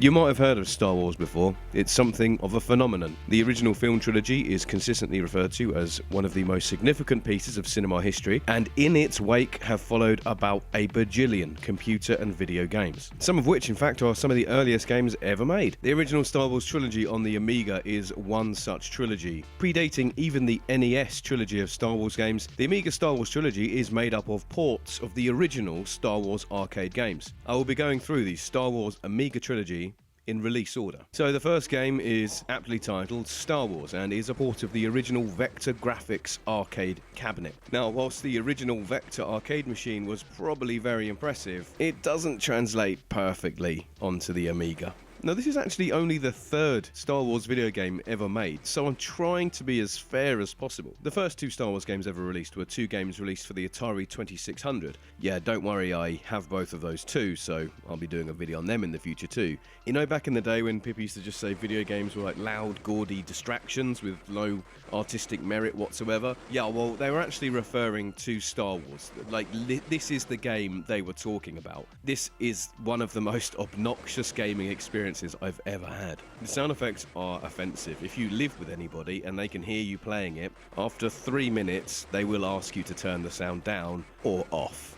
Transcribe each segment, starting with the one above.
You might have heard of Star Wars before. It's something of a phenomenon. The original film trilogy is consistently referred to as one of the most significant pieces of cinema history, and in its wake have followed about a bajillion computer and video games. Some of which, in fact, are some of the earliest games ever made. The original Star Wars trilogy on the Amiga is one such trilogy. Predating even the NES trilogy of Star Wars games, the Amiga Star Wars trilogy is made up of ports of the original Star Wars arcade games. I will be going through the Star Wars Amiga trilogy in release order. So the first game is aptly titled Star Wars and is a port of the original Vector Graphics arcade cabinet. Now, whilst the original Vector arcade machine was probably very impressive, it doesn't translate perfectly onto the Amiga. Now, this is actually only the third Star Wars video game ever made, so I'm trying to be as fair as possible. The first two Star Wars games ever released were two games released for the Atari 2600. Yeah, don't worry, I have both of those too, so I'll be doing a video on them in the future too. You know, back in the day when people used to just say video games were like loud, gaudy distractions with low artistic merit whatsoever? Yeah, well, they were actually referring to Star Wars. Like, this is the game they were talking about. This is one of the most obnoxious gaming experiences I've ever had. The sound effects are offensive. If you live with anybody and they can hear you playing it, after 3 minutes they will ask you to turn the sound down or off.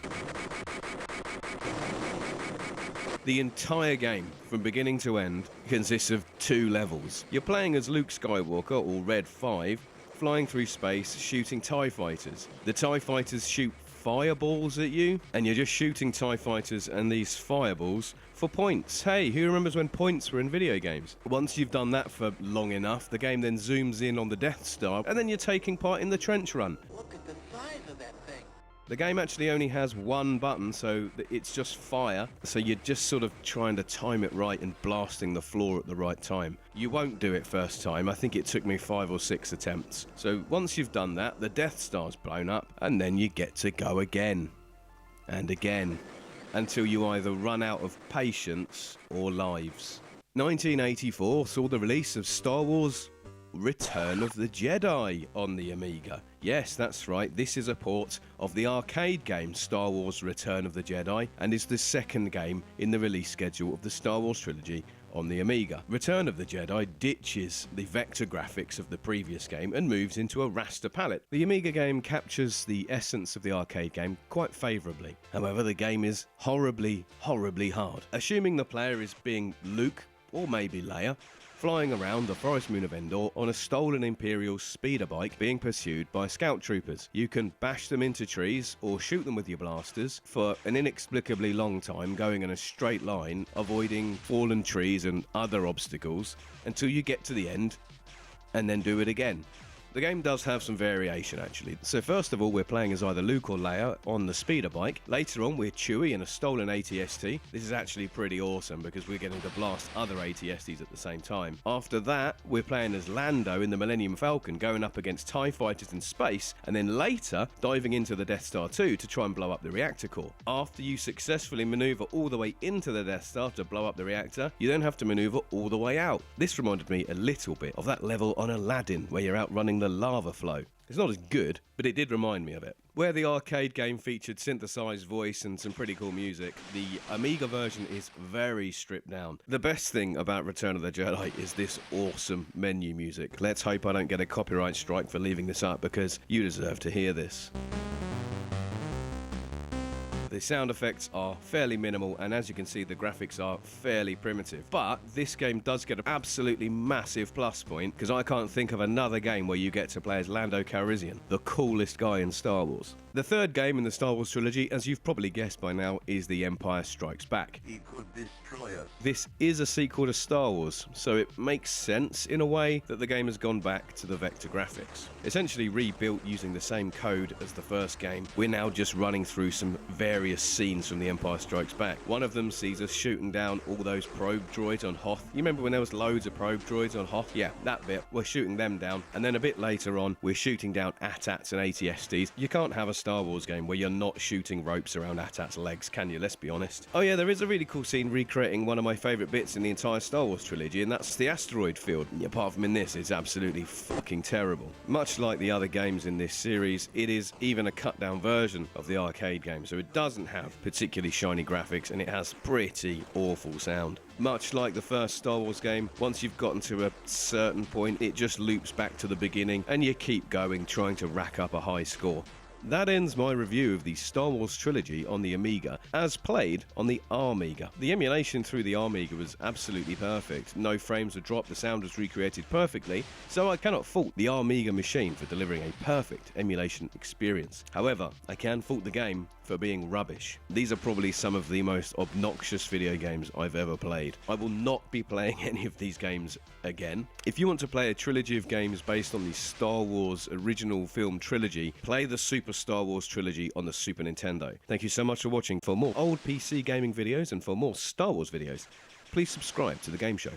The entire game, from beginning to end, consists of 2 levels. You're playing as Luke Skywalker, or Red 5, flying through space, shooting TIE fighters. The TIE fighters shoot fireballs at you, and you're just shooting TIE fighters and these fireballs for points. Hey, who remembers when points were in video games? Once you've done that for long enough, the game then zooms in on the Death Star, and then you're taking part in the trench run. Look at the size of that thing. The game actually only has one button, so it's just fire, so you're just sort of trying to time it right and blasting the floor at the right time. You won't do it first time. I think it took me 5 or 6 attempts. So once you've done that, the Death Star's blown up, and then you get to go again and again until you either run out of patience or lives. 1984 saw the release of Star Wars Return of the Jedi on the Amiga. Yes, that's right, this is a port of the arcade game Star Wars Return of the Jedi, and is the second game in the release schedule of the Star Wars trilogy on the Amiga. Return of the Jedi ditches the vector graphics of the previous game and moves into a raster palette. The Amiga game captures the essence of the arcade game quite favourably. However, the game is horribly, horribly hard. Assuming the player is being Luke, or maybe Leia, flying around the forest moon of Endor on a stolen Imperial speeder bike being pursued by scout troopers. You can bash them into trees or shoot them with your blasters for an inexplicably long time, going in a straight line, avoiding fallen trees and other obstacles until you get to the end and then do it again. The game does have some variation actually. So first of all, we're playing as either Luke or Leia on the speeder bike. Later on, we're Chewie in a stolen AT-ST. This is actually pretty awesome because we're getting to blast other AT-STs at the same time. After that, we're playing as Lando in the Millennium Falcon, going up against TIE fighters in space, and then later diving into the Death Star 2 to try and blow up the reactor core. After you successfully maneuver all the way into the Death Star to blow up the reactor, you then have to maneuver all the way out. This reminded me a little bit of that level on Aladdin where you're outrunning the lava flow. It's not as good, but it did remind me of it. Where the arcade game featured synthesized voice and some pretty cool music, the Amiga version is very stripped down. The best thing about Return of the Jedi is this awesome menu music. Let's hope I don't get a copyright strike for leaving this up, because you deserve to hear this. The sound effects are fairly minimal, and as you can see, the graphics are fairly primitive. But this game does get an absolutely massive plus point, because I can't think of another game where you get to play as Lando Calrissian, the coolest guy in Star Wars. The third game in the Star Wars trilogy, as you've probably guessed by now, is The Empire Strikes Back. He could destroy us. This is a sequel to Star Wars, so it makes sense in a way that the game has gone back to the vector graphics. Essentially rebuilt using the same code as the first game, we're now just running through some various scenes from The Empire Strikes Back. One of them sees us shooting down all those probe droids on Hoth. You remember when there was loads of probe droids on Hoth? Yeah, that bit. We're shooting them down, and then a bit later on, we're shooting down AT-ATs and AT-STs. You can't have a Star Wars game where you're not shooting ropes around AT-AT's legs, can you? Let's be honest. Oh yeah, there is a really cool scene recreating one of my favourite bits in the entire Star Wars trilogy, and that's the asteroid field. Apart from in this, it's absolutely fucking terrible. Much like the other games in this series, it is even a cut-down version of the arcade game, so it doesn't have particularly shiny graphics, and it has pretty awful sound. Much like the first Star Wars game, once you've gotten to a certain point, it just loops back to the beginning, and you keep going, trying to rack up a high score. That ends my review of the Star Wars trilogy on the Amiga, as played on the Armiga. The emulation through the Armiga was absolutely perfect. No frames were dropped, the sound was recreated perfectly, so I cannot fault the Armiga machine for delivering a perfect emulation experience. However, I can fault the game for being rubbish. These are probably some of the most obnoxious video games I've ever played. I will not be playing any of these games again. If you want to play a trilogy of games based on the Star Wars original film trilogy, play the Super Star Wars trilogy on the Super Nintendo. Thank you so much for watching. For more old PC gaming videos and for more Star Wars videos, please subscribe to The Game Show.